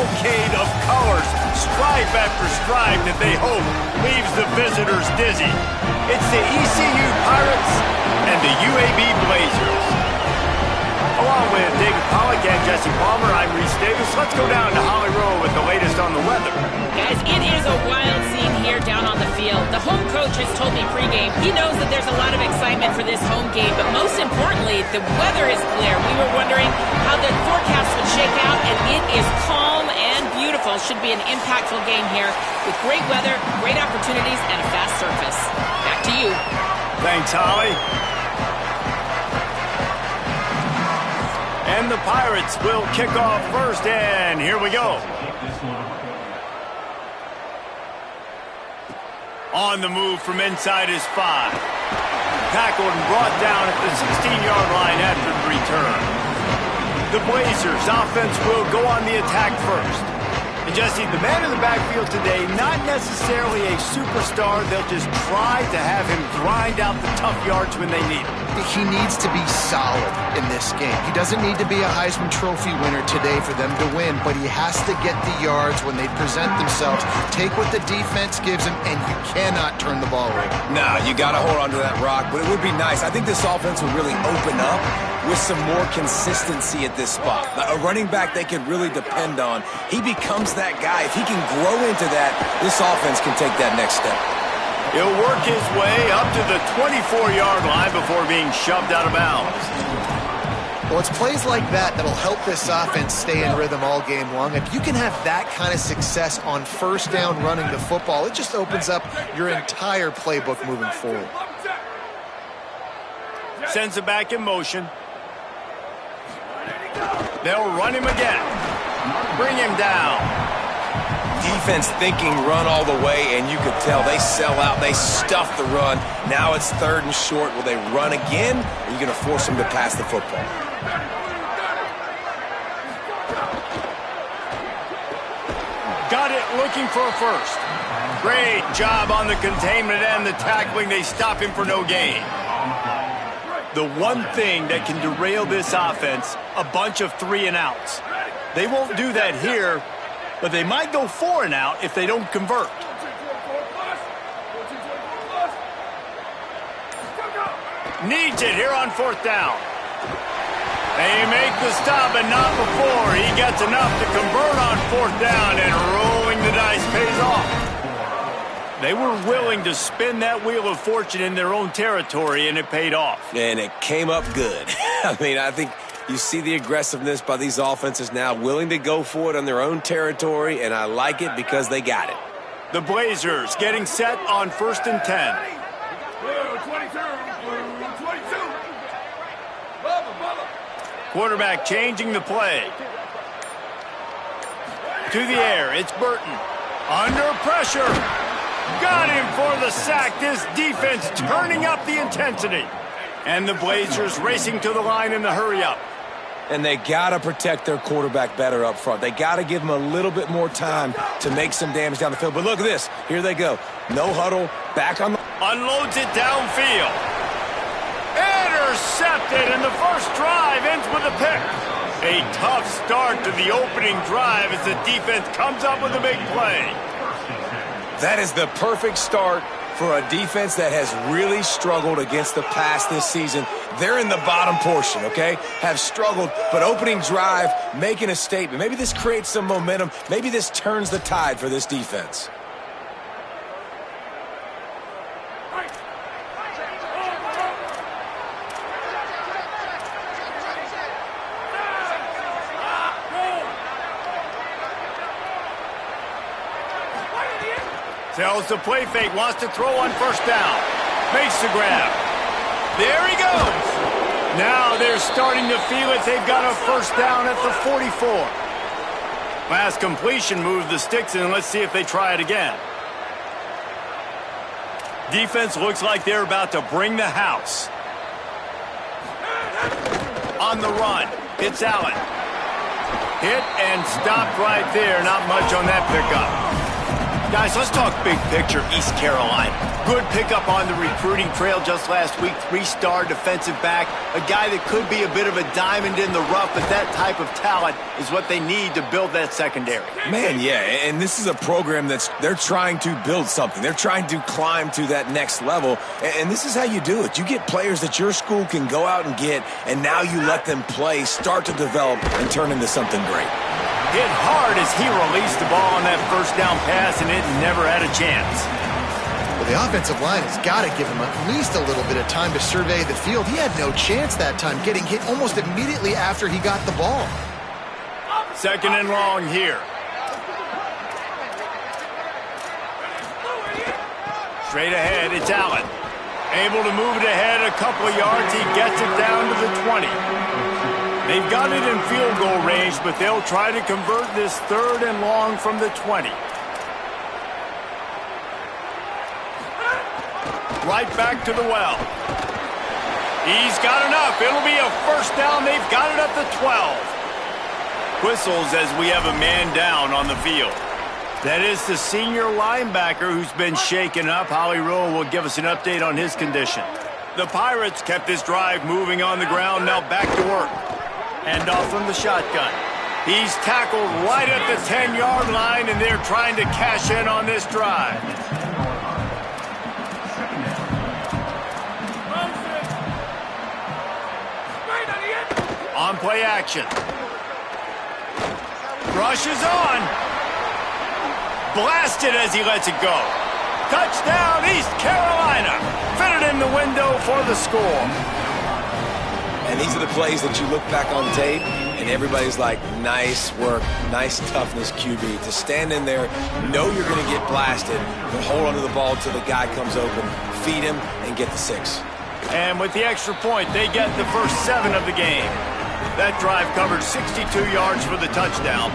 cavalcade of colors, stripe after stripe that they hope leaves the visitors dizzy. It's the ECU Pirates and the UAB Blazers. Along with David Pollack and Jesse Palmer, I'm Reese Davis. Let's go down to Holly Rowe with the latest on the weather. Guys, it is a wild scene here down on the field. The home coach has told me pregame he knows that there's a lot of excitement for this home game, but most importantly, the weather is clear. We were wondering how the forecast would shake out, and it is calm and beautiful. Should be an impactful game here with great weather, great opportunities, and a fast surface. Back to you. Thanks, Holly. And the Pirates will kick off first, and here we go. On the move from inside is 5. Tackled and brought down at the 16-yard line after the return. The Blazers offense will go on the attack first. And Jesse, the man in the backfield today, not necessarily a superstar. They'll just try to have him grind out the tough yards when they need him. He needs to be solid in this game. He doesn't need to be a Heisman Trophy winner today for them to win, but he has to get the yards when they present themselves. Take what the defense gives him, and you cannot turn the ball over. No, you got to hold on to that rock, but it would be nice. I think this offense would really open up with some more consistency at this spot. A running back they can really depend on. He becomes that guy. If he can grow into that, this offense can take that next step. He'll work his way up to the 24-yard line before being shoved out of bounds. Well, it's plays like that that'll help this offense stay in rhythm all game long. If you can have that kind of success on first down running the football, it just opens up your entire playbook moving forward. Sends it back in motion. They'll run him again. Bring him down. Defense thinking run all the way, and you could tell they sell out. They stuff the run. Now it's 3rd and short. Will they run again, or are you going to force them to pass the football? Got it, looking for a first. Great job on the containment and the tackling. They stop him for no gain. The one thing that can derail this offense, a bunch of 3 and outs. They won't do that here, but they might go 4 and out if they don't convert. Needs it here on 4th down. They make the stop, but not before. He gets enough to convert on 4th down, and rolling the dice pays off. They were willing to spin that wheel of fortune in their own territory, and it paid off. And it came up good. I mean, I think you see the aggressiveness by these offenses now, willing to go for it on their own territory, and I like it because they got it. The Blazers getting set on 1st and 10. Quarterback changing the play. To the air, it's Burton. Under pressure. Got him for the sack. This defense turning up the intensity. And the Blazers racing to the line in the hurry-up. And they got to protect their quarterback better up front. They got to give him a little bit more time to make some damage down the field. But look at this. Here they go. No huddle. Back on the... Unloads it downfield. Intercepted, and the first drive ends with a pick. A tough start to the opening drive as the defense comes up with a big play. That is the perfect start for a defense that has really struggled against the pass this season. They're in the bottom portion, okay? Have struggled, but opening drive, making a statement. Maybe this creates some momentum. Maybe this turns the tide for this defense. Tells the play fake, wants to throw on 1st down. Makes the grab. There he goes. Now they're starting to feel it. They've got a 1st down at the 44. Last completion moved the sticks in. Let's see if they try it again. Defense looks like they're about to bring the house. On the run, it's Allen. Hit and stopped right there. Not much on that pickup. Guys, let's talk big picture East Carolina. Good pickup on the recruiting trail just last week. 3-star defensive back. A guy that could be a bit of a diamond in the rough, but that type of talent is what they need to build that secondary. Man, yeah, and this is a program they're trying to build something. They're trying to climb to that next level, and this is how you do it. You get players that your school can go out and get, and now you let them play, start to develop, and turn into something great. Hit hard as he released the ball on that first down pass, and it never had a chance. Well, the offensive line has got to give him at least a little bit of time to survey the field. He had no chance that time, getting hit almost immediately after he got the ball. Second and long here. Straight ahead, it's Allen. Able to move it ahead a couple of yards. He gets it down to the 20. They've got it in field goal range, but they'll try to convert this third and long from the 20. Right back to the well. He's got enough. It'll be a first down. They've got it at the 12. Whistles as we have a man down on the field. That is the senior linebacker who's been shaken up. Holly Rowe will give us an update on his condition. The Pirates kept this drive moving on the ground. Now back to work. Hand off from the shotgun. He's tackled right at the 10-yard line, and they're trying to cash in on this drive. On play action. Rushes on. Blasted as he lets it go. Touchdown, East Carolina. Fitted in the window for the score. And these are the plays that you look back on tape, and everybody's like, nice work, nice toughness, QB. To stand in there, know you're going to get blasted, but hold onto the ball until the guy comes open, feed him, and get the 6. And with the extra point, they get the first 7 of the game. That drive covered 62 yards for the touchdown,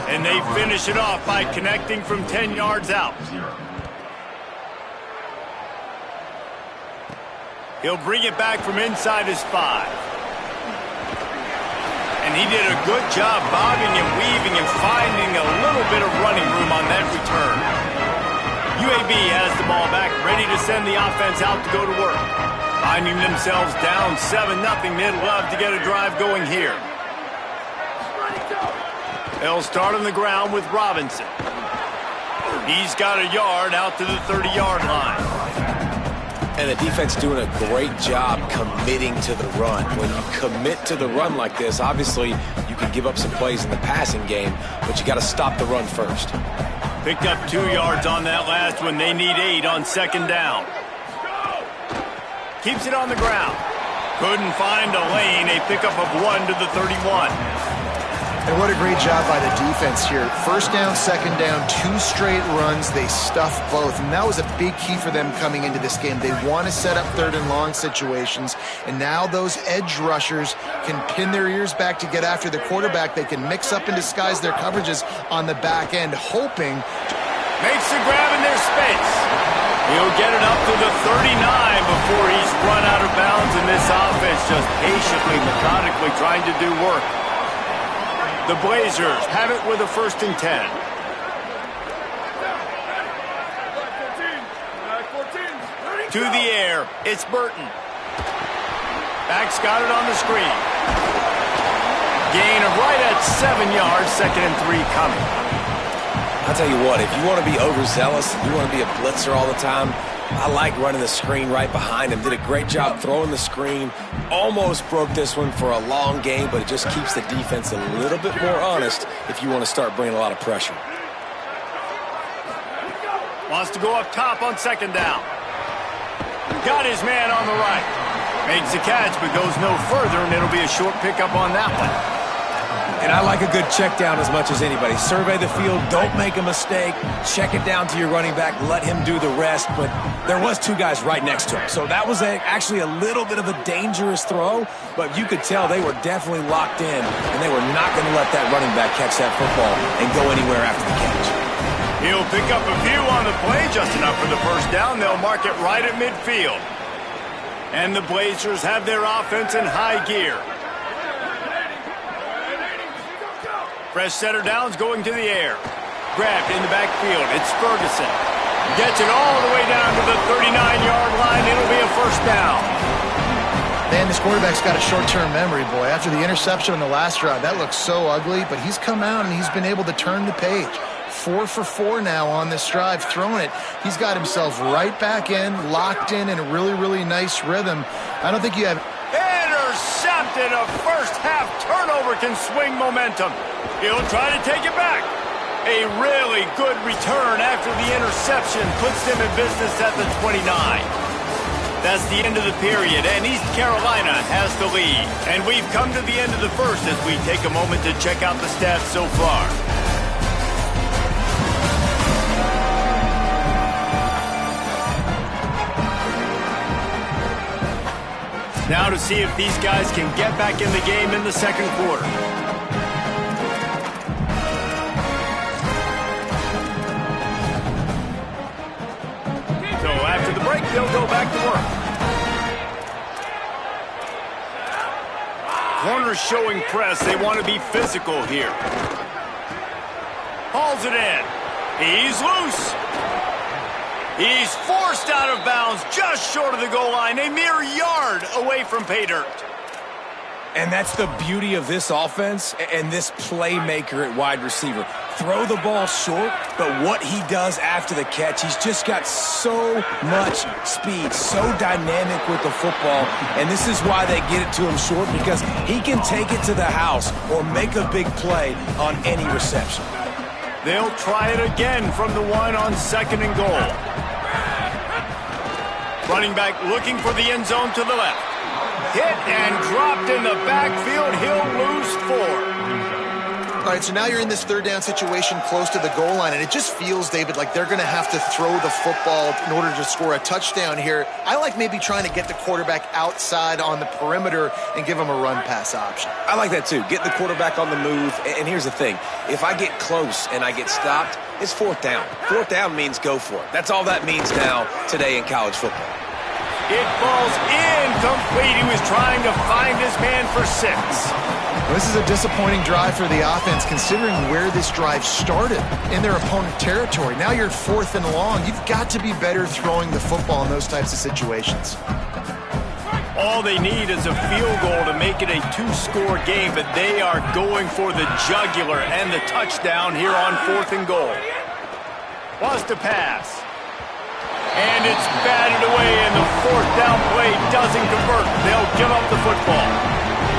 and they finish it off by connecting from 10 yards out. He'll bring it back from inside his 5. And he did a good job bobbing and weaving and finding a little bit of running room on that return. UAB has the ball back, ready to send the offense out to go to work. Finding themselves down 7-0, they'd love to get a drive going here. They'll start on the ground with Robinson. He's got a yard out to the 30-yard line. And the defense doing a great job committing to the run. When you commit to the run like this, obviously you can give up some plays in the passing game, but you got to stop the run first. Picked up 2 yards on that last one. They need 8 on second down. Keeps it on the ground. Couldn't find a lane. A pickup of 1 to the 31. And what a great job by the defense here. First down, second down, 2 straight runs. They stuffed both, and that was a big key for them coming into this game. They want to set up third and long situations, and now those edge rushers can pin their ears back to get after the quarterback. They can mix up and disguise their coverages on the back end, hoping. Makes the grab in their space. He'll get it up to the 39 before he's run out of bounds, and this offense just patiently, methodically trying to do work. The Blazers have it with a 1st and 10. To the air, it's Burton. Back's got it on the screen. Gain of right at 7 yards, 2nd and 3 coming. I'll tell you what, if you want to be overzealous, if you want to be a blitzer all the time, I like running the screen right behind him. Did a great job throwing the screen. Almost broke this one for a long game, but it just keeps the defense a little bit more honest if you want to start bringing a lot of pressure. Wants to go up top on second down. Got his man on the right. Makes the catch, but goes no further, and it'll be a short pickup on that one. And I like a good check down as much as anybody. Survey the field, don't make a mistake, check it down to your running back, let him do the rest. But there was 2 guys right next to him. So that was actually a little bit of a dangerous throw, but you could tell they were definitely locked in, and they were not going to let that running back catch that football and go anywhere after the catch. He'll pick up a few on the play, just enough for the first down. They'll mark it right at midfield. And the Blazers have their offense in high gear. Fresh setter downs going to the air. grabbed in the backfield. It's Ferguson. Gets it all the way down to the 39-yard line. It'll be a first down. Man, this quarterback's got a short-term memory, boy. After the interception on the last drive, that looks so ugly, but he's come out and he's been able to turn the page. 4 for 4 now on this drive, throwing it. He's got himself right back in, locked in a really, really nice rhythm. I don't think you have... Intercepted. A first-half turnover can swing momentum. He'll try to take it back. A really good return after the interception puts them in business at the 29. That's the end of the period, and East Carolina has the lead. And we've come to the end of the first as we take a moment to check out the stats so far. Now to see if these guys can get back in the game in the second quarter. So after the break, they'll go back to work. Corners showing press. They want to be physical here. Hauls it in. He's loose. He's forced out of bounds just short of the goal line, a mere yard away from pay dirt. And that's the beauty of this offense and this playmaker at wide receiver. Throw the ball short, but what he does after the catch, he's just got so much speed, so dynamic with the football, and this is why they get it to him short, because he can take it to the house or make a big play on any reception. They'll try it again from the one on 2nd and goal. Running back looking for the end zone to the left. Hit and dropped in the backfield. He'll lose 4. All right, so now you're in this third down situation close to the goal line, and it just feels, David, like they're going to have to throw the football in order to score a touchdown here. I like maybe trying to get the quarterback outside on the perimeter and give him a run-pass option. I like that, too. Get the quarterback on the move. And here's the thing. If I get close and I get stopped, it's 4th down. 4th down means go for it. That's all that means now today in college football. It falls incomplete. He was trying to find his man for 6. This is a disappointing drive for the offense, considering where this drive started in their opponent territory. Now you're 4th and long. You've got to be better throwing the football in those types of situations. All they need is a field goal to make it a 2-score game, but they are going for the jugular and the touchdown here on 4th and goal. Wants to pass. And it's batted away, and the 4th down play doesn't convert. They'll give up the football.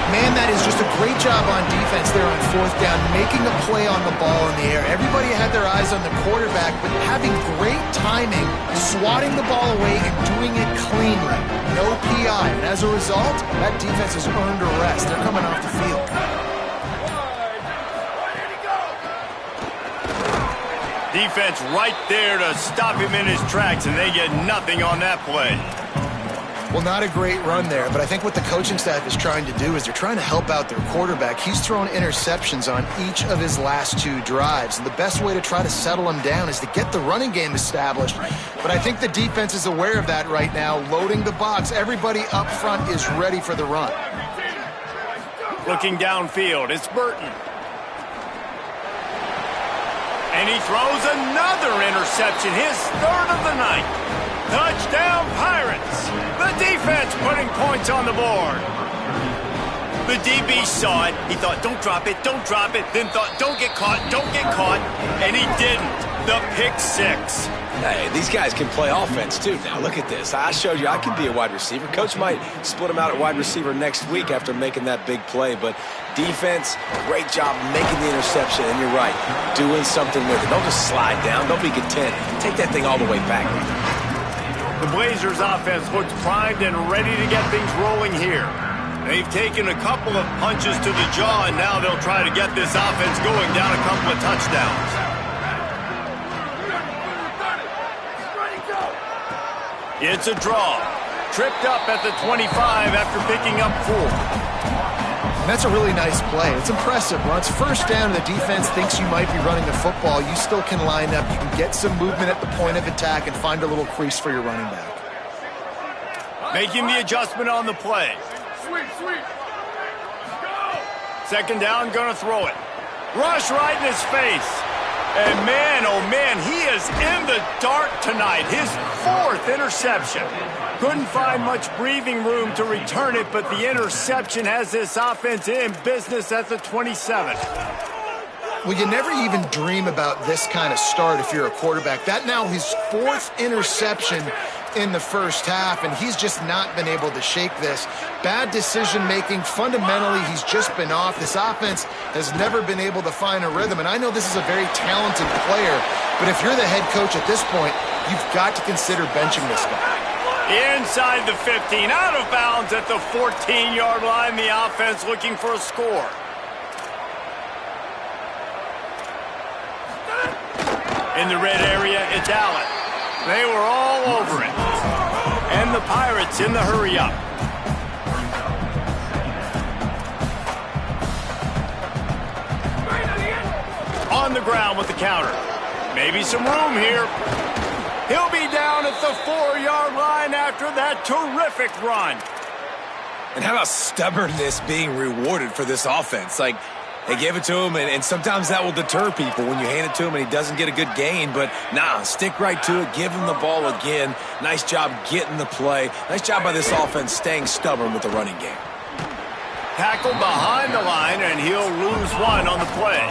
Man, that is just a great job on defense there on 4th down, making a play on the ball in the air. Everybody had their eyes on the quarterback, but having great timing, swatting the ball away and doing it cleanly. No PI. And as a result, that defense has earned a rest. They're coming off the field. Defense right there to stop him in his tracks, and they get nothing on that play. Well, not a great run there, but I think what the coaching staff is trying to do is they're trying to help out their quarterback. He's thrown interceptions on each of his last 2 drives, and the best way to try to settle him down is to get the running game established. But I think the defense is aware of that right now, loading the box. Everybody up front is ready for the run. Looking downfield, it's Burton. And he throws another interception, his 3rd of the night. Touchdown, Pirates. The defense putting points on the board. The DB saw it. He thought, don't drop it, don't drop it. Then thought, don't get caught, don't get caught. And he didn't. The pick 6. Hey, these guys can play offense, too. Now, look at this. I showed you I can be a wide receiver. Coach might split him out at wide receiver next week after making that big play. But defense, great job making the interception. And you're right, doing something with it. Don't just slide down. Don't be content. Take that thing all the way back. The Blazers offense looks primed and ready to get things rolling here. They've taken a couple of punches to the jaw, and now they'll try to get this offense going down a couple of touchdowns. It's a draw. Tripped up at the 25 after picking up 4. And that's a really nice play. It's impressive. Once 1st down and the defense thinks you might be running the football, you still can line up. You can get some movement at the point of attack and find a little crease for your running back. Making the adjustment on the play. Sweep. 2nd down, gonna throw it. Rush right in his face. And man, oh man, he is in the dark tonight. His 4th interception. Couldn't find much breathing room to return it, but the interception has this offense in business at the 27. Well, you never even dream about this kind of start if you're a quarterback. That now his 4th interception in the first half, and he's just not been able to shake this. Bad decision-making. Fundamentally, he's just been off. This offense has never been able to find a rhythm, and I know this is a very talented player, but if you're the head coach at this point, you've got to consider benching this guy. Inside the 15, out of bounds at the 14-yard line. The offense looking for a score. In the red area, it's Allen. They were all over it. And the Pirates in the hurry-up. On the ground with the counter. Maybe some room here. He'll be down at the 4-yard line after that terrific run. And how about stubbornness being rewarded for this offense? Like, they gave it to him, and sometimes that will deter people when you hand it to him and he doesn't get a good gain. But, nah, stick right to it. Give him the ball again. Nice job getting the play. Nice job by this offense staying stubborn with the running game. Tackled behind the line, and he'll lose 1 on the play.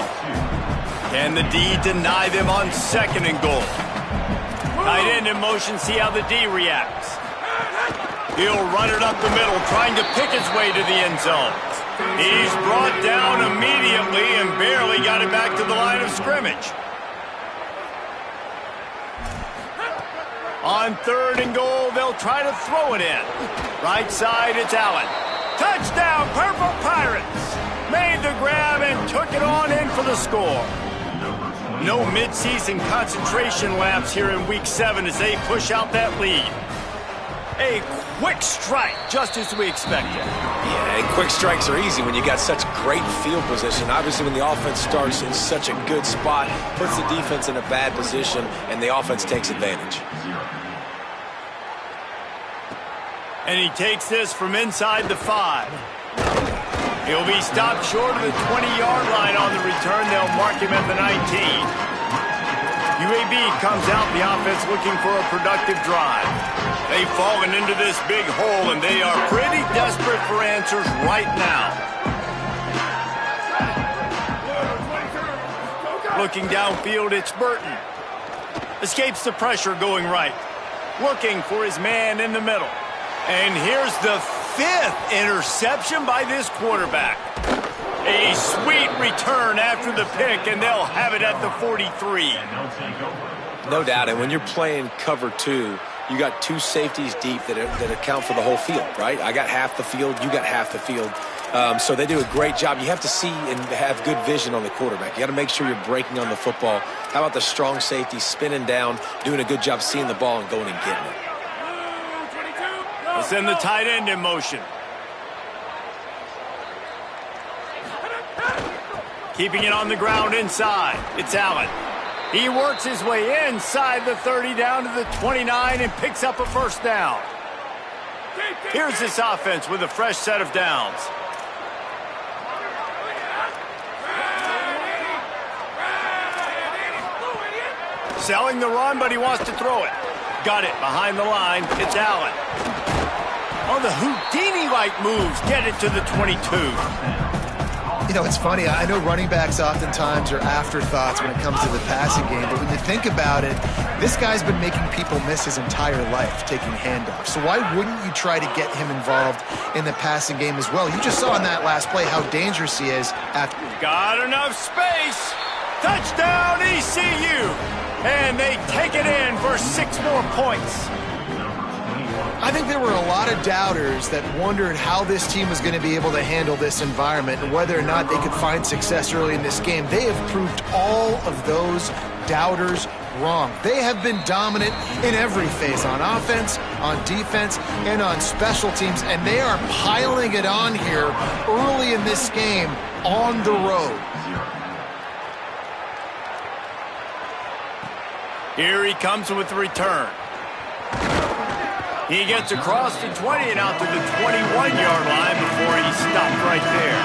Can the D deny them on 2nd and goal? Tight end in motion, see how the D reacts. He'll run it up the middle, trying to pick his way to the end zone. He's brought down immediately and barely got it back to the line of scrimmage. On 3rd and goal, they'll try to throw it in. Right side, it's Allen. Touchdown, Purple Pirates! Made the grab and took it on in for the score. No midseason concentration lapse here in Week 7 as they push out that lead. A quick strike, just as we expected. Yeah, quick strikes are easy when you got such great field position. Obviously, when the offense starts in such a good spot, puts the defense in a bad position, and the offense takes advantage. And he takes this from inside the 5. He'll be stopped short of the 20-yard line on the return. They'll mark him at the 19. UAB comes out, the offense looking for a productive drive. They've fallen into this big hole, and they are pretty desperate for answers right now. Looking downfield, it's Burton. Escapes the pressure going right. Looking for his man in the middle. And here's the 5th interception by this quarterback. A sweet return after the pick, and they'll have it at the 43. No doubt, and when you're playing cover 2, you got 2 safeties deep that account for the whole field, right? I got half the field, you got half the field. So they do a great job. You have to see and have good vision on the quarterback. You got to make sure you're breaking on the football. How about the strong safety spinning down, doing a good job seeing the ball and going and getting it? They'll send the tight end in motion. Keeping it on the ground inside. It's Allen. He works his way inside the 30 down to the 29 and picks up a first down. Here's this offense with a fresh set of downs. Selling the run, but he wants to throw it. Got it behind the line. It's Allen. On the Houdini-like moves, get it to the 22. You know, it's funny. I know running backs oftentimes are afterthoughts when it comes to the passing game, but when you think about it, this guy's been making people miss his entire life taking handoffs. So why wouldn't you try to get him involved in the passing game as well? You just saw in that last play how dangerous he is after. Got enough space. Touchdown, ECU. And they take it in for 6 more points. I think there were a lot of doubters that wondered how this team was going to be able to handle this environment and whether or not they could find success early in this game. They have proved all of those doubters wrong. They have been dominant in every phase, on offense, on defense, and on special teams, and they are piling it on here early in this game on the road. Here he comes with the return. He gets across the 20 and out to the 21-yard line before he's stopped right there.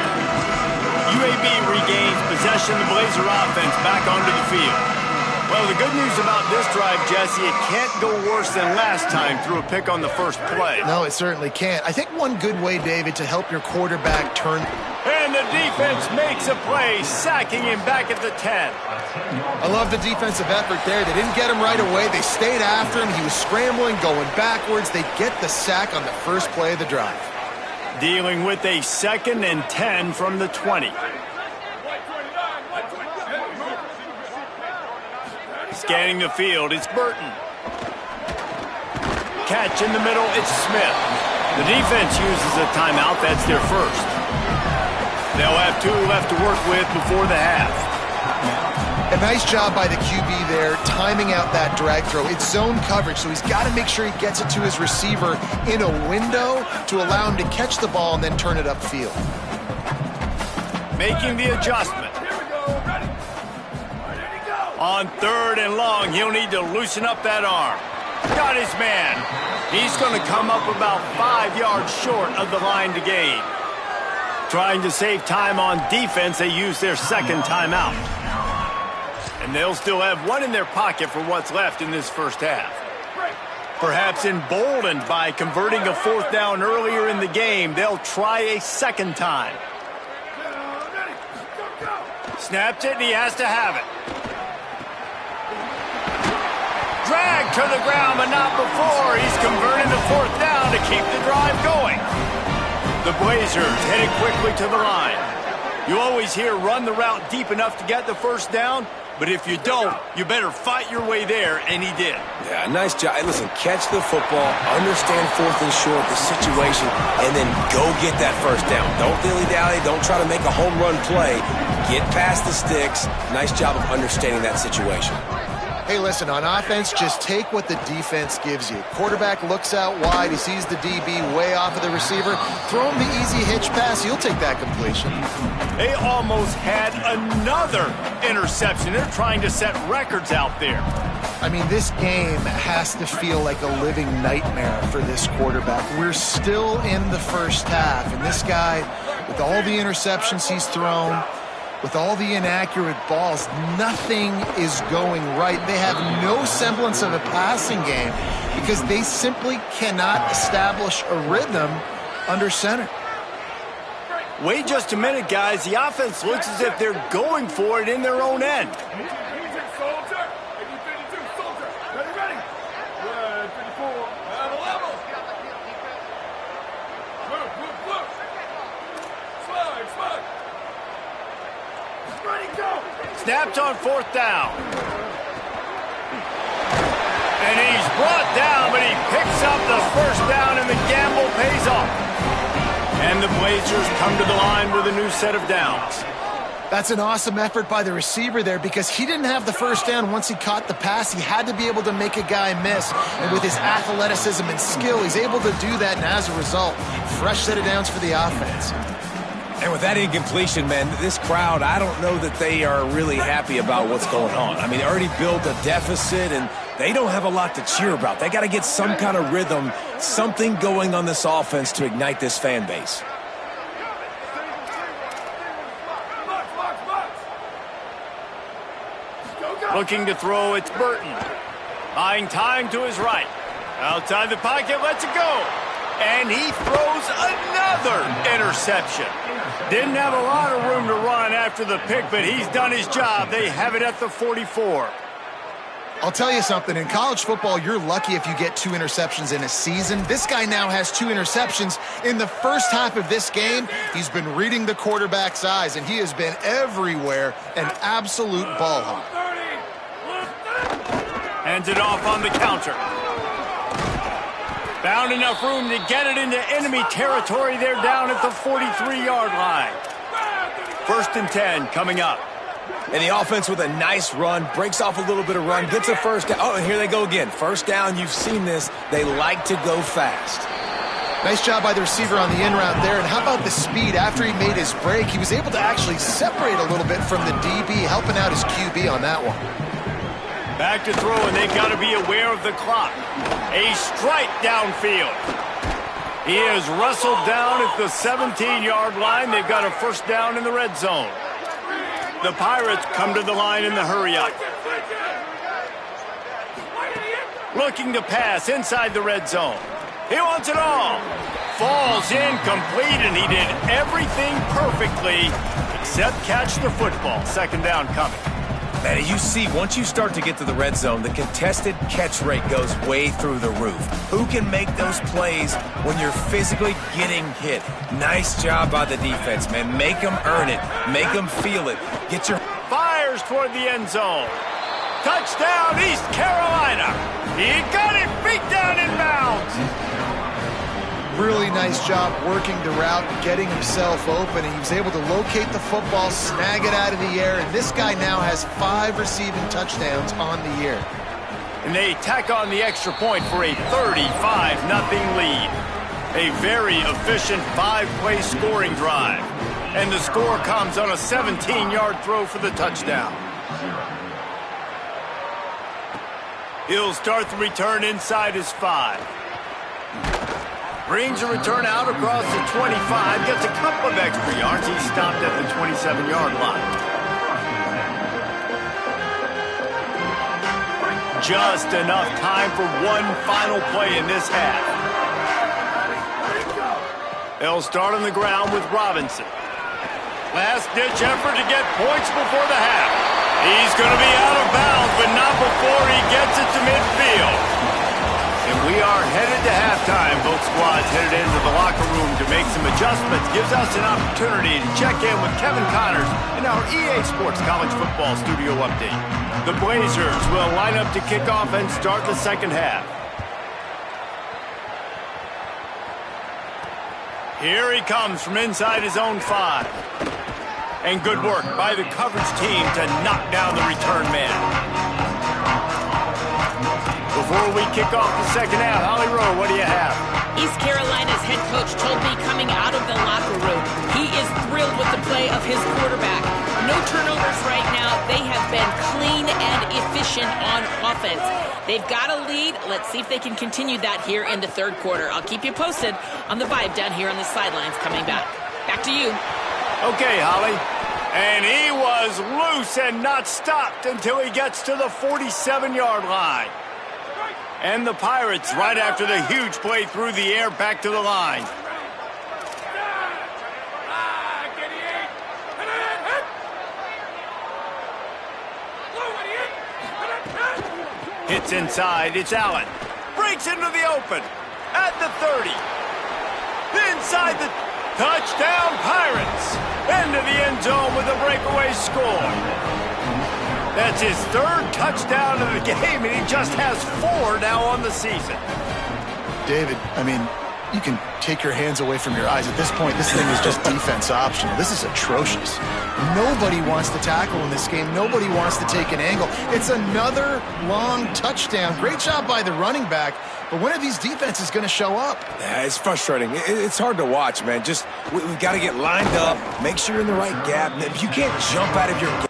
UAB regains possession. The Blazer offense back onto the field. Well, the good news about this drive, Jesse, it can't go worse than last time through a pick on the first play. No, it certainly can't. I think one good way, David, to help your quarterback turn... And the defense makes a play, sacking him back at the 10. I love the defensive effort there. They didn't get him right away. They stayed after him. He was scrambling, going backwards. They get the sack on the first play of the drive. Dealing with a 2nd and 10 from the 20. Scanning the field, it's Burton. Catch in the middle, it's Smith. The defense uses a timeout, that's their first. They'll have 2 left to work with before the half. A nice job by the QB there, timing out that drag throw. It's zone coverage, so he's got to make sure he gets it to his receiver in a window to allow him to catch the ball and then turn it upfield. Making the adjustment. On 3rd and long, he'll need to loosen up that arm. Got his man. He's going to come up about 5 yards short of the line to gain. Trying to save time on defense, they use their 2nd timeout. And they'll still have 1 in their pocket for what's left in this first half. Perhaps emboldened by converting a 4th down earlier in the game, they'll try a 2nd time. Snapped it, and he has to have it. Dragged to the ground, but not before. He's converting the 4th down to keep the drive going. The Blazers headed quickly to the line. You always hear run the route deep enough to get the 1st down, but if you don't, you better fight your way there, and he did. Yeah, nice job. Hey, listen, catch the football, understand 4th and short, the situation, and then go get that 1st down. Don't dilly-dally. Don't try to make a home run play. Get past the sticks. Nice job of understanding that situation. Hey, listen, on offense, just take what the defense gives you. Quarterback looks out wide. He sees the DB way off of the receiver. Throw him the easy hitch pass. He'll take that completion. They almost had another interception. They're trying to set records out there. I mean, this game has to feel like a living nightmare for this quarterback. We're still in the first half, and this guy, with all the interceptions he's thrown, with all the inaccurate balls, nothing is going right. They have no semblance of a passing game because they simply cannot establish a rhythm under center. Wait just a minute, guys. The offense looks as if they're going for it in their own end. Snapped on 4th down. And he's brought down, but he picks up the 1st down, and the gamble pays off. And the Blazers come to the line with a new set of downs. That's an awesome effort by the receiver there because he didn't have the 1st down once he caught the pass. He had to be able to make a guy miss. And with his athleticism and skill, he's able to do that. And as a result, fresh set of downs for the offense. And with that incompletion, man, this crowd, I don't know that they are really happy about what's going on. I mean, they already built a deficit, and they don't have a lot to cheer about. They got to get some kind of rhythm, something going on this offense to ignite this fan base. Looking to throw, it's Burton. Buying time to his right. Outside the pocket, lets it go. And he throws another interception. Didn't have a lot of room to run after the pick, but he's done his job. They have it at the 44. I'll tell you something. In college football, you're lucky if you get 2 interceptions in a season. This guy now has 2 interceptions. In the first half of this game, he's been reading the quarterback's eyes, and he has been everywhere, an absolute ball hawk. Hands it off on the counter. Found enough room to get it into enemy territory. They're down at the 43-yard line. 1st and 10 coming up. And the offense with a nice run, breaks off a little bit of run, gets a 1st down. Oh, and here they go again. 1st down, you've seen this. They like to go fast. Nice job by the receiver on the in route there. And how about the speed? After he made his break, he was able to actually separate a little bit from the DB, helping out his QB on that one. Back to throw, and they've got to be aware of the clock. A strike downfield. He is wrestled down at the 17-yard line. They've got a 1st down in the red zone. The Pirates come to the line in the hurry-up. Looking to pass inside the red zone. He wants it all. Falls incomplete, and he did everything perfectly except catch the football. Second down coming. Man, you see, once you start to get to the red zone, the contested catch rate goes way through the roof. Who can make those plays when you're physically getting hit? Nice job by the defense, man. Make them earn it. Make them feel it. Get your... Fires toward the end zone. Touchdown, East Carolina. He got it beat down in bounds. Really nice job working the route, getting himself open, and he was able to locate the football, snag it out of the air, and this guy now has 5 receiving touchdowns on the year. And they tack on the extra point for a 35-0 lead. A very efficient 5-play scoring drive. And the score comes on a 17-yard throw for the touchdown. He'll start the return inside his 5. Brings a return out across the 25, gets a couple of extra yards. He's stopped at the 27-yard line. Just enough time for one final play in this half. They'll start on the ground with Robinson. Last-ditch effort to get points before the half. He's going to be out of bounds, but not before he gets it to midfield. And we are headed to halftime. Both squads headed into the locker room to make some adjustments. Gives us an opportunity to check in with Kevin Connors in our EA Sports College Football Studio Update. The Blazers will line up to kick off and start the second half. Here he comes from inside his own 5. And good work by the coverage team to knock down the return man. Before we kick off the second half, Holly Rowe, what do you have? East Carolina's head coach told me coming out of the locker room, he is thrilled with the play of his quarterback. No turnovers right now. They have been clean and efficient on offense. They've got a lead. Let's see if they can continue that here in the third quarter. I'll keep you posted on the vibe down here on the sidelines coming back. Back to you. Okay, Holly. And he was loose and not stopped until he gets to the 47-yard line. And the Pirates, right after the huge play through the air, back to the line. Hits inside, it's Allen. Breaks into the open at the 30. Inside the touchdown, Pirates. Into the end zone with a breakaway score. That's his 3rd touchdown of the game, and he just has 4 now on the season. David, I mean, you can take your hands away from your eyes. At this point, this thing is just defense optional. This is atrocious. Nobody wants to tackle in this game. Nobody wants to take an angle. It's another long touchdown. Great job by the running back, but when are these defenses going to show up? Yeah, it's frustrating. It's hard to watch, man. Just, we've got to get lined up, make sure you're in the right gap. If you can't jump out of your gap,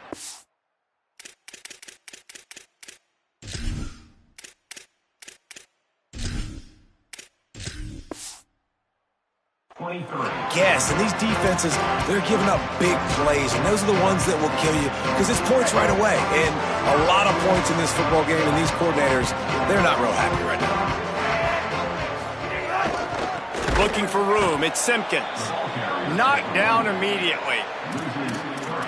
yes, and these defenses, they're giving up big plays, and those are the ones that will kill you because it's points right away. And a lot of points in this football game, and these coordinators, they're not real happy right now. Looking for room, it's Simpkins. Knocked down immediately.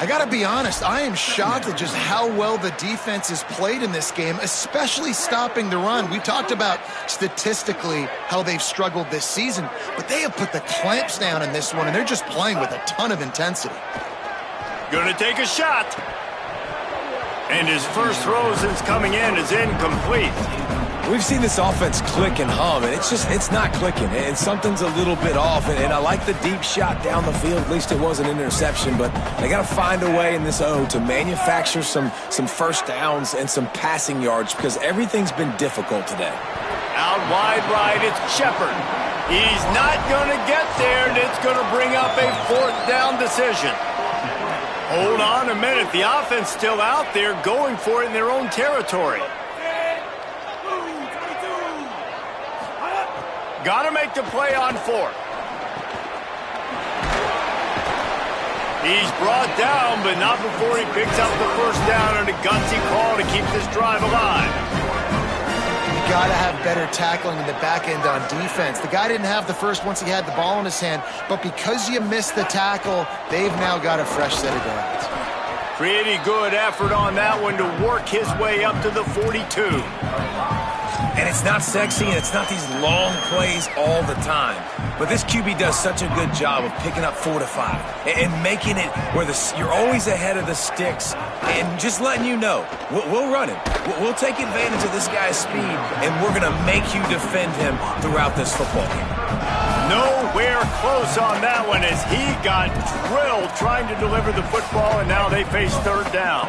I got to be honest, I am shocked at just how well the defense has played in this game, especially stopping the run. We talked about statistically how they've struggled this season, but they have put the clamps down in this one, and they're just playing with a ton of intensity. Gonna take a shot. And his first throw since coming in is incomplete. We've seen this offense click and hum, and it's not clicking, and something's a little bit off. And I like the deep shot down the field. At least it was an interception, but they got to find a way in this O to manufacture some first downs and some passing yards because everything's been difficult today. Out wide right, it's Shepard. He's not going to get there, and it's going to bring up a 4th down decision. Hold on a minute. The offense still out there going for it in their own territory. Got to make the play on 4th. He's brought down, but not before he picks up the first down and a gutsy call to keep this drive alive. You got to have better tackling in the back end on defense. The guy didn't have the first once he had the ball in his hand, but because you missed the tackle, they've now got a fresh set of downs. Pretty good effort on that one to work his way up to the 42. And it's not sexy, and it's not these long plays all the time. But this QB does such a good job of picking up 4 to 5 and making it where you're always ahead of the sticks and just letting you know, we'll run him. We'll take advantage of this guy's speed, and we're going to make you defend him throughout this football game. Nowhere close on that one as he got drilled trying to deliver the football, and now they face third down.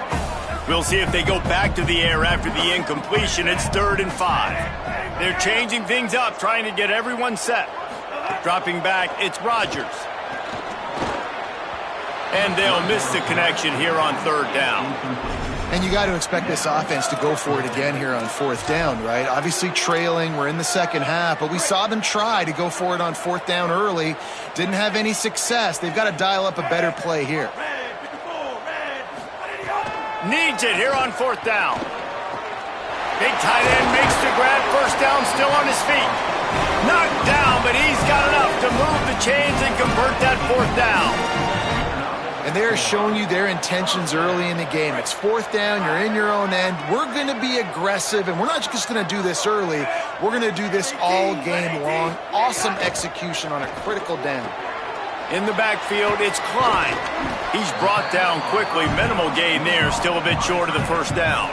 We'll see if they go back to the air after the incompletion. It's 3rd and 5. They're changing things up, trying to get everyone set. Dropping back, it's Rodgers. And they'll miss the connection here on 3rd down. And you got to expect this offense to go for it again here on 4th down, right? Obviously trailing, we're in the second half, but we saw them try to go for it on 4th down early. Didn't have any success. They've got to dial up a better play here. Needs it here on 4th down. Big tight end makes the grab. First down, still on his feet. Knocked down, but he's got enough to move the chains and convert that 4th down. And they're showing you their intentions early in the game. It's 4th down, you're in your own end. We're going to be aggressive, and we're not just going to do this early. We're going to do this all game long. Awesome execution on a critical down. In the backfield, it's Klein. He's brought down quickly. Minimal gain there, still a bit short of the first down.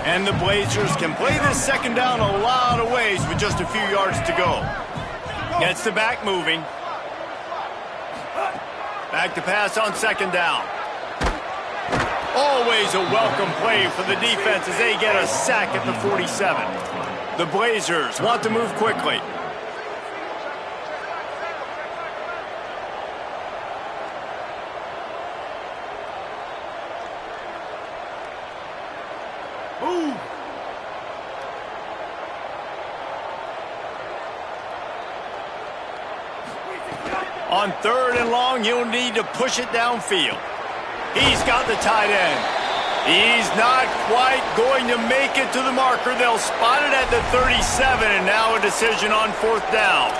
And the Blazers can play this second down a lot of ways with just a few yards to go. Gets the back moving. Back to pass on 2nd down. Always a welcome play for the defense as they get a sack at the 47. The Blazers want to move quickly. On 3rd and long, you'll need to push it downfield. He's got the tight end. He's not quite going to make it to the marker. They'll spot it at the 37, and now a decision on 4th down.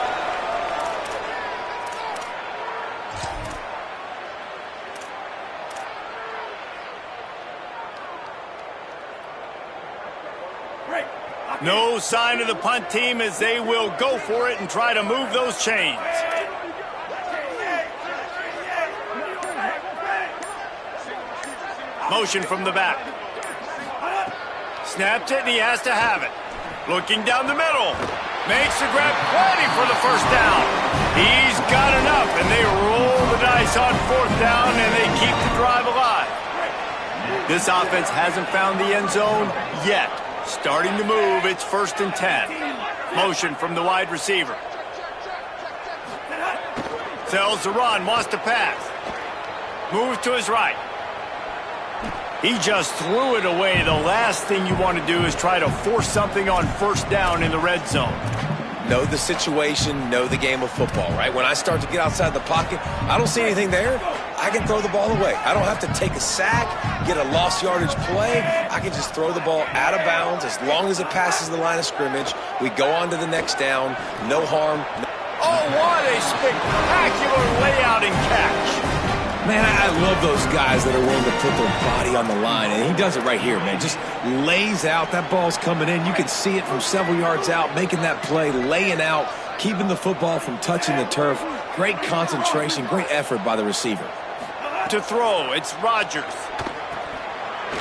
No sign of the punt team as they will go for it and try to move those chains. Motion from the back. Snaps it, and he has to have it. Looking down the middle. Makes the grab, plenty for the first down. He's got enough, and they roll the dice on 4th down, and they keep the drive alive. This offense hasn't found the end zone yet. Starting to move, it's 1st and 10. Motion from the wide receiver. Tells the run, wants to pass. Moves to his right. He just threw it away. The last thing you want to do is try to force something on 1st down in the red zone. Know the situation, know the game of football, right? When I start to get outside the pocket, I don't see anything there, I can throw the ball away. I don't have to take a sack, get a lost yardage play. I can just throw the ball out of bounds as long as it passes the line of scrimmage. We go on to the next down, no harm. Oh, what a spectacular layout and catch. Man, I love those guys that are willing to put their body on the line, and he does it right here, man. Just lays out. That ball's coming in. You can see it from several yards out, making that play, laying out, keeping the football from touching the turf. Great concentration, great effort by the receiver. To throw, it's Rodgers.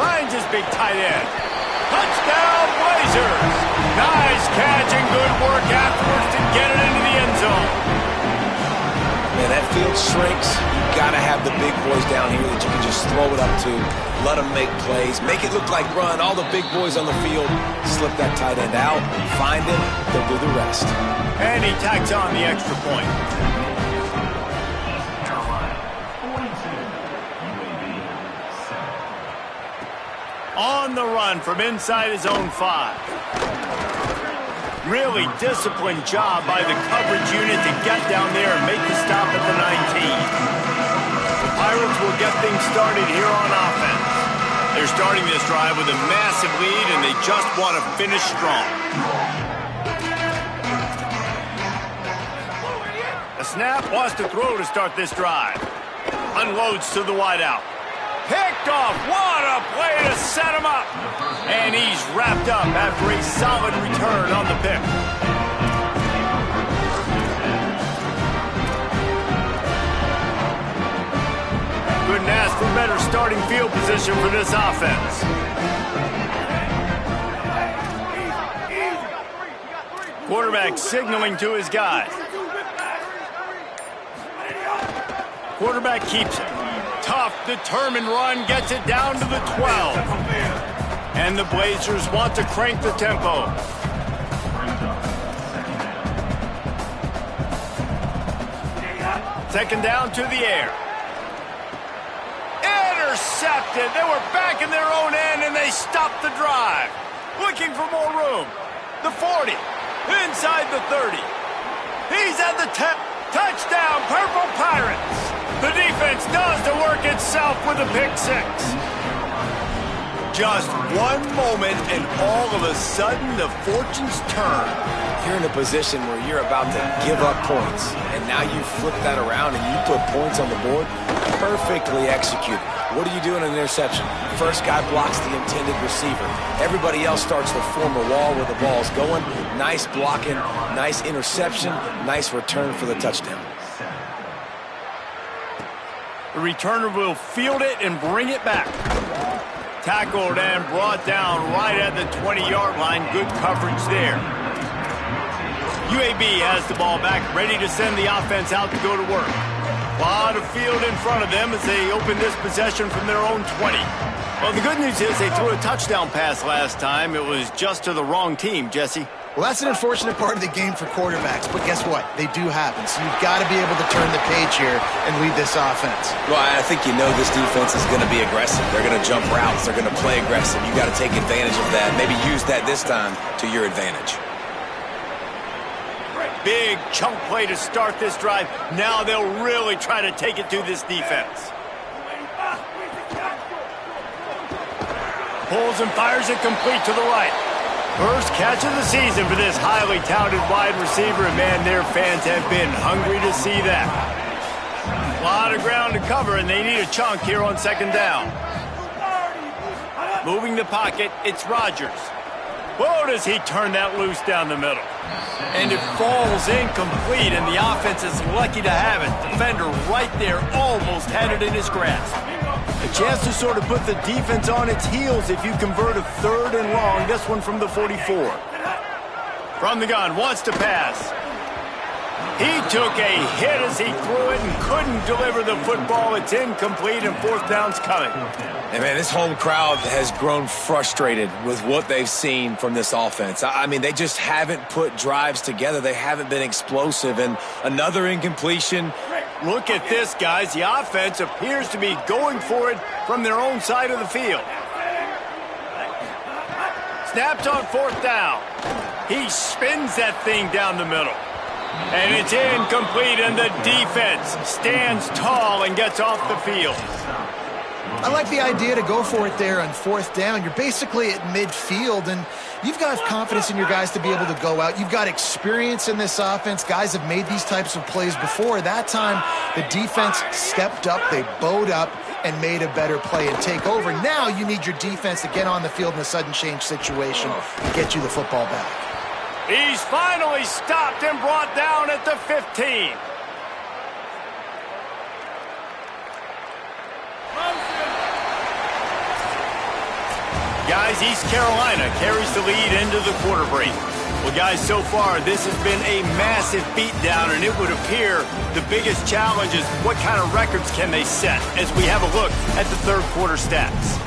Finds his big tight end. Touchdown, Blazers! Nice catch and good work afterwards to get it into the end zone. Man, that field shrinks. You got to have the big boys down here that you can just throw it up to, let them make plays, make it look like run. All the big boys on the field, slip that tight end out, find him, they'll do the rest. And he tacks on the extra point. On the run from inside his own 5. Really disciplined job by the coverage unit to get down there and make the stop at the 19. Pirates will get things started here on offense. They're starting this drive with a massive lead, and they just want to finish strong. The snap wants to throw to start this drive. Unloads to the wideout. Picked off. What a play to set him up. And he's wrapped up after a solid return on the pick. Couldn't ask for better starting field position for this offense. Quarterback signaling to his guys. Quarterback keeps it. Tough, determined run, gets it down to the 12. And the Blazers want to crank the tempo. Second down to the air. Intercepted. They were back in their own end, and they stopped the drive. Looking for more room. The 40. Inside the 30. He's at the 10. Touchdown, Purple Pirates. The defense does the work itself with a pick six. Just one moment, and all of a sudden, the fortunes turn. You're in a position where you're about to give up points, and now you flip that around and you put points on the board. Perfectly executed. What do you do in an interception? First guy blocks the intended receiver. Everybody else starts to form a wall where the ball's going. Nice blocking, nice interception, nice return for the touchdown. The returner will field it and bring it back. Tackled and brought down right at the 20-yard line. Good coverage there. UAB has the ball back, ready to send the offense out to go to work. A lot of field in front of them as they open this possession from their own 20. Well, the good news is they threw a touchdown pass last time. It was just to the wrong team, Jesse. Well, that's an unfortunate part of the game for quarterbacks, but guess what? They do happen, so you've got to be able to turn the page here and lead this offense. Well, I think you know this defense is going to be aggressive. They're going to jump routes. They're going to play aggressive. You got to take advantage of that. Maybe use that this time to your advantage. Big chunk play to start this drive. Now they'll really try to take it to this defense. Pulls and fires it complete to the right. First catch of the season for this highly touted wide receiver, and man, their fans have been hungry to see that. A lot of ground to cover, and they need a chunk here on second down. Moving the pocket, it's Rodgers. Whoa, does he turn that loose down the middle. And it falls incomplete, and the offense is lucky to have it. Defender right there almost had it in his grasp. A chance to sort of put the defense on its heels if you convert a third and long. This one from the 44. From the gun, wants to pass. He took a hit as he threw it and couldn't deliver the football. It's incomplete, and fourth down's coming. And man, this home crowd has grown frustrated with what they've seen from this offense. I mean, they just haven't put drives together. They haven't been explosive, and another incompletion. Look at this, guys. The offense appears to be going for it from their own side of the field. Snapped on fourth down. He spins that thing down the middle. And it's incomplete, and the defense stands tall and gets off the field. I like the idea to go for it there on fourth down. You're basically at midfield, and you've got confidence in your guys to be able to go out. You've got experience in this offense. Guys have made these types of plays before. That time, the defense stepped up, they bowed up, and made a better play and take over. Now you need your defense to get on the field in a sudden change situation and get you the football back. He's finally stopped and brought down at the 15. Guys, East Carolina carries the lead into the quarter break. Well, guys, so far, this has been a massive beatdown, and it would appear the biggest challenge is what kind of records can they set as we have a look at the third quarter stats.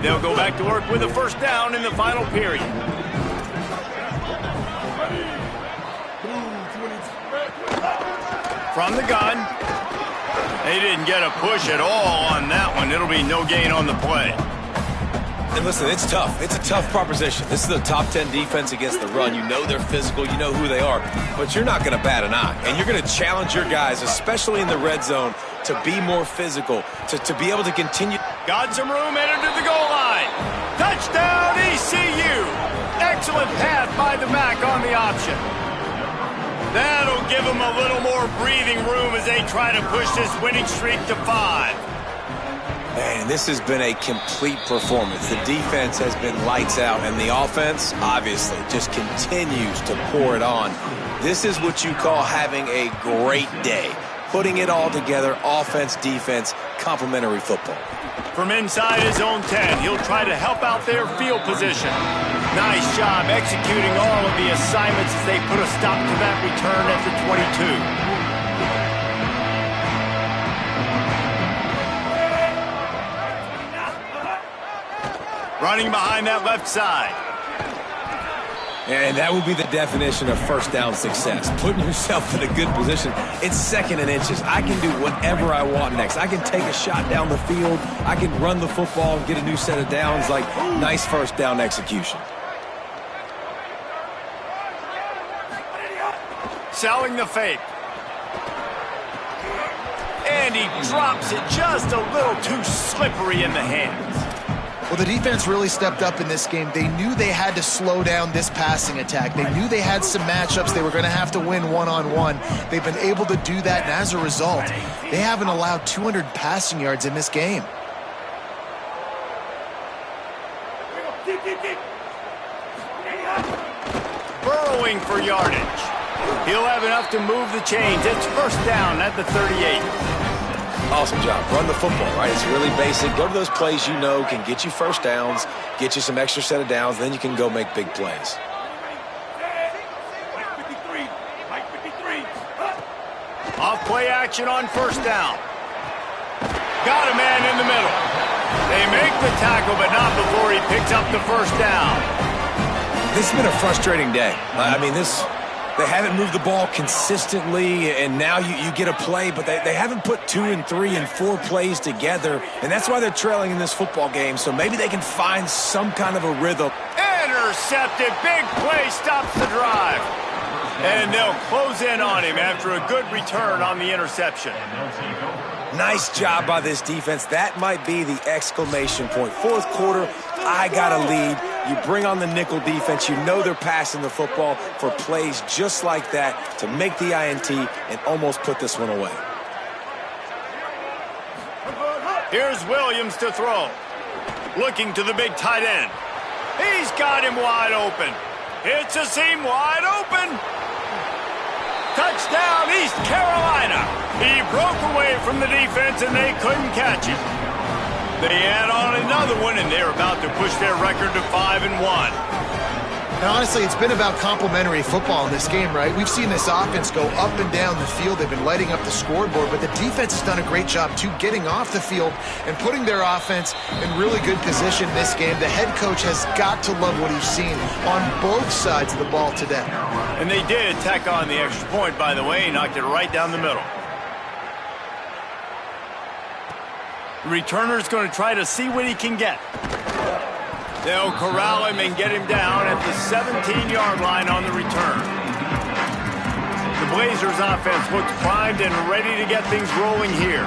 They'll go back to work with a first down in the final period. From the gun. They didn't get a push at all on that one. It'll be no gain on the play. And listen, it's tough. It's a tough proposition. This is a top 10 defense against the run. You know they're physical. You know who they are. But you're not going to bat an eye. And you're going to challenge your guys, especially in the red zone, to be more physical, to be able to continue. Got some room, headed to the goal line. Touchdown, ECU. Excellent pass by the back on the option. That'll give them a little more breathing room as they try to push this winning streak to 5. Man, this has been a complete performance. The defense has been lights out, and the offense, obviously, just continues to pour it on. This is what you call having a great day. Putting it all together, offense, defense, complementary football. From inside his own 10, he'll try to help out their field position. Nice job executing all of the assignments as they put a stop to that return at the 22. Running behind that left side. And that would be the definition of first down success. Putting yourself in a good position. It's 2nd and inches. I can do whatever I want next. I can take a shot down the field. I can run the football and get a new set of downs. Like, nice first down execution. Selling the fake. And he drops it just a little too slippery in the hands. Well, the defense really stepped up in this game. They knew they had to slow down this passing attack. They knew they had some matchups they were going to have to win one-on-one. They've been able to do that, and as a result, they haven't allowed 200 passing yards in this game. Burrowing for yardage. He'll have enough to move the chains. It's first down at the 38. Awesome job. Run the football, right? It's really basic. Go to those plays you know can get you first downs, get you some extra set of downs, then you can go make big plays. Off play action on first down. Got a man in the middle. They make the tackle, but not before he picks up the first down. This has been a frustrating day. I mean, they haven't moved the ball consistently, and now you get a play, but they haven't put 2 and 3 and 4 plays together, and that's why they're trailing in this football game, so maybe they can find some kind of a rhythm. Intercepted. Big play stops the drive. And they'll close in on him after a good return on the interception. Nice job by this defense. That might be the exclamation point. Fourth quarter, I got a lead. You bring on the nickel defense. You know they're passing the football for plays just like that to make the INT and almost put this one away. Here's Williams to throw. Looking to the big tight end. He's got him wide open. It's a seam wide open. Touchdown, East Carolina. He broke away from the defense, and they couldn't catch him. They add on another one, and they're about to push their record to 5-1. And honestly, it's been about complementary football in this game, right? We've seen this offense go up and down the field. They've been lighting up the scoreboard, but the defense has done a great job, too, getting off the field and putting their offense in really good position in this game. The head coach has got to love what he's seen on both sides of the ball today. And they did tack on the extra point, by the way, knocked it right down the middle. The returner's going to try to see what he can get. They'll corral him and get him down at the 17-yard line on the return. The Blazers offense looks primed and ready to get things rolling here.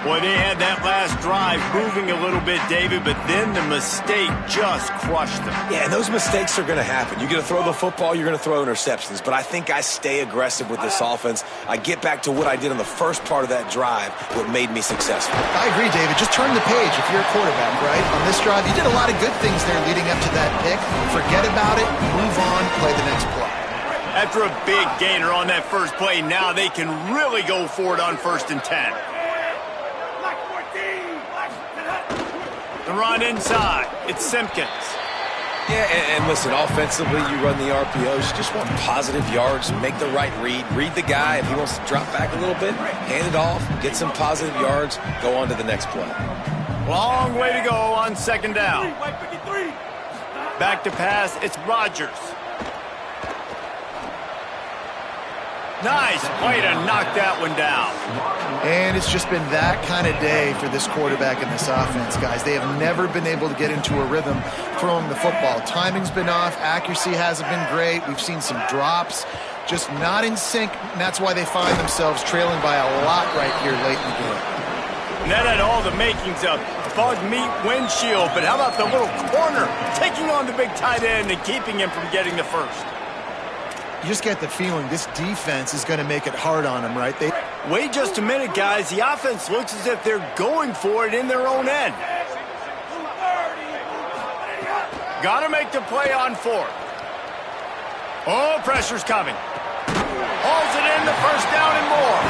Boy, they had that last drive moving a little bit, David, but then the mistake just crushed them. Yeah, and those mistakes are going to happen. You're going to throw the football, you're going to throw interceptions, but I think I stay aggressive with this offense. I get back to what I did on the first part of that drive, what made me successful. I agree, David. Just turn the page if you're a quarterback, right? On this drive, you did a lot of good things there leading up to that pick. Forget about it, move on, play the next play. After a big gainer on that first play, now they can really go for it on 1st and 10. The run inside. It's Simpkins. Yeah, and listen, offensively, you run the RPOs. You just want positive yards, make the right read the guy. If he wants to drop back a little bit, hand it off, get some positive yards, go on to the next play. Long way to go on 2nd down. Back to pass, it's Rodgers. Nice play to knock that one down. And it's just been that kind of day for this quarterback and this offense, guys. They have never been able to get into a rhythm throwing the football. Timing's been off. Accuracy hasn't been great. We've seen some drops. Just not in sync, and that's why they find themselves trailing by a lot right here late in the game. And that had all the makings of bug meat windshield, but how about the little corner taking on the big tight end and keeping him from getting the first? You just get the feeling this defense is going to make it hard on them, right? Wait just a minute, guys. The offense looks as if they're going for it in their own end. Got to make the play on fourth. Oh, pressure's coming. Hauls it in, the first down and more.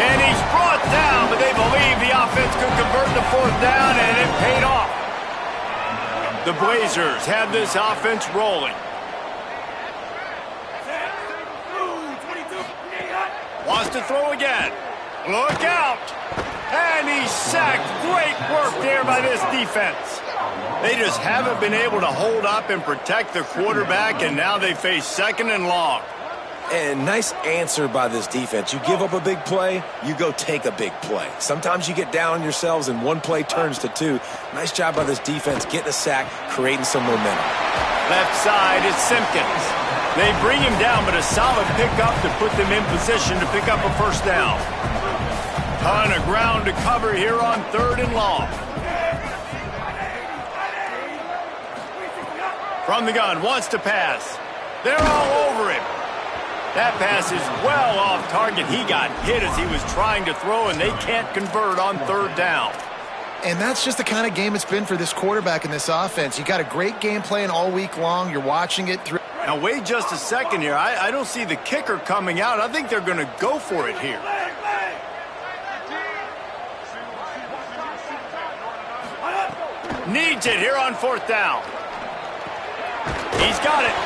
And he's brought down, but they believe the offense could convert the fourth down, and it paid off. The Blazers have this offense rolling. Wants to throw again. Look out. And he's sacked. Great work there by this defense. They just haven't been able to hold up and protect the quarterback, and now they face second and long. And nice answer by this defense. You give up a big play, you go take a big play. Sometimes you get down on yourselves and one play turns to two. Nice job by this defense getting a sack, creating some momentum. Left side is Simpkins. They bring him down, but a solid pickup to put them in position to pick up a first down. Ton of ground to cover here on third and long. From the gun, wants to pass. They're all over him. That pass is well off target. He got hit as he was trying to throw, and they can't convert on third down. And that's just the kind of game it's been for this quarterback and this offense. You got a great game plan all week long. You're watching it through. Now, wait just a second here. I don't see the kicker coming out. I think they're going to go for it here. Needs it here on fourth down. He's got it.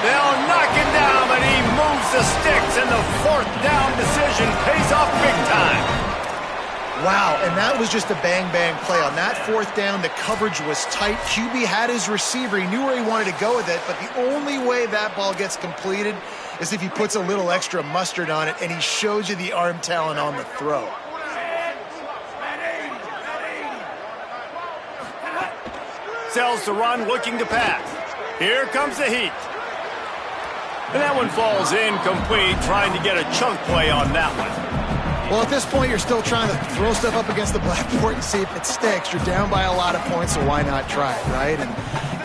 They'll knock him down, but he moves the sticks, and the fourth down decision pays off big time. Wow, and that was just a bang-bang play. On that fourth down, the coverage was tight. QB had his receiver. He knew where he wanted to go with it, but the only way that ball gets completed is if he puts a little extra mustard on it, and he shows you the arm talent on the throw. Sells to run, looking to pass. Here comes the heat. And that one falls incomplete, trying to get a chunk play on that one. Well, at this point, you're still trying to throw stuff up against the blackboard and see if it sticks. You're down by a lot of points, so why not try it, right? And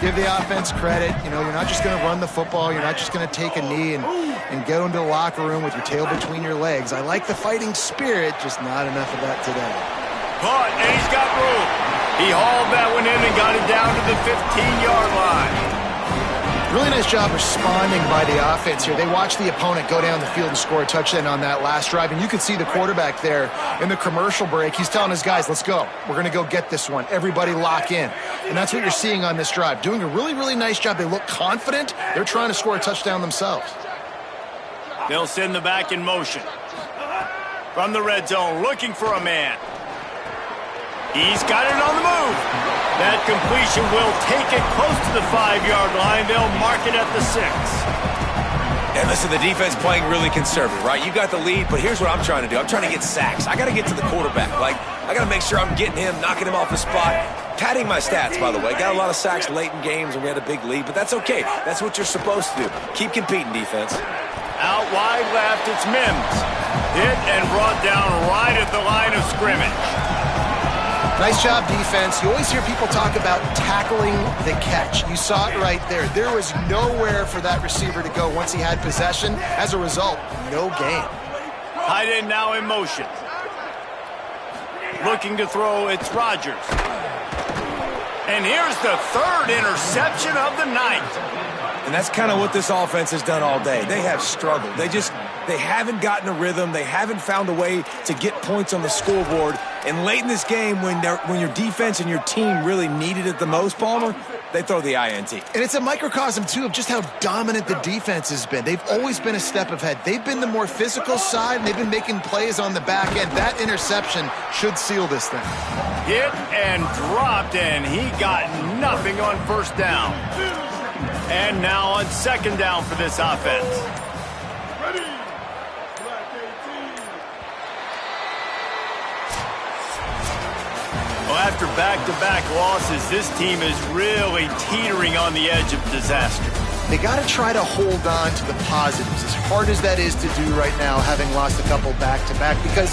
give the offense credit. You know, you're not just going to run the football. You're not just going to take a knee and go into the locker room with your tail between your legs. I like the fighting spirit, just not enough of that today. Caught, and he's got room. He hauled that one in and got it down to the 15-yard line. Really nice job responding by the offense here. They watched the opponent go down the field and score a touchdown on that last drive, and you could see the quarterback there in the commercial break. He's telling his guys, let's go. We're going to go get this one. Everybody lock in. And that's what you're seeing on this drive. Doing a really, really nice job. They look confident. They're trying to score a touchdown themselves. They'll send the back in motion. From the red zone, looking for a man. He's got it on the move. That completion will take it close to the 5-yard line. They'll mark it at the 6. And listen, the defense playing really conservative, right? You got the lead, but here's what I'm trying to do. I'm trying to get sacks. I got to get to the quarterback. Like, I got to make sure I'm getting him, knocking him off the spot. Padding my stats, by the way. Got a lot of sacks late in games, and we had a big lead, but that's okay. That's what you're supposed to do. Keep competing, defense. Out wide left, it's Mims. Hit and brought down right at the line of scrimmage. Nice job, defense. You always hear people talk about tackling the catch. You saw it right there. There was nowhere for that receiver to go once he had possession. As a result, no gain. Tight end now in motion. Looking to throw, it's Rodgers. And here's the third interception of the night. And that's kind of what this offense has done all day. They have struggled. They haven't gotten a rhythm. They haven't found a way to get points on the scoreboard. And late in this game, when your defense and your team really needed it the most, Palmer, they throw the INT. And it's a microcosm, too, of just how dominant the defense has been. They've always been a step ahead. They've been the more physical side, and they've been making plays on the back end. That interception should seal this thing. Hit and dropped, and he got nothing on first down. And now on second down for this offense. after back-to-back losses, this team is really teetering on the edge of disaster. They got to try to hold on to the positives, as hard as that is to do right now, having lost a couple back-to-back, because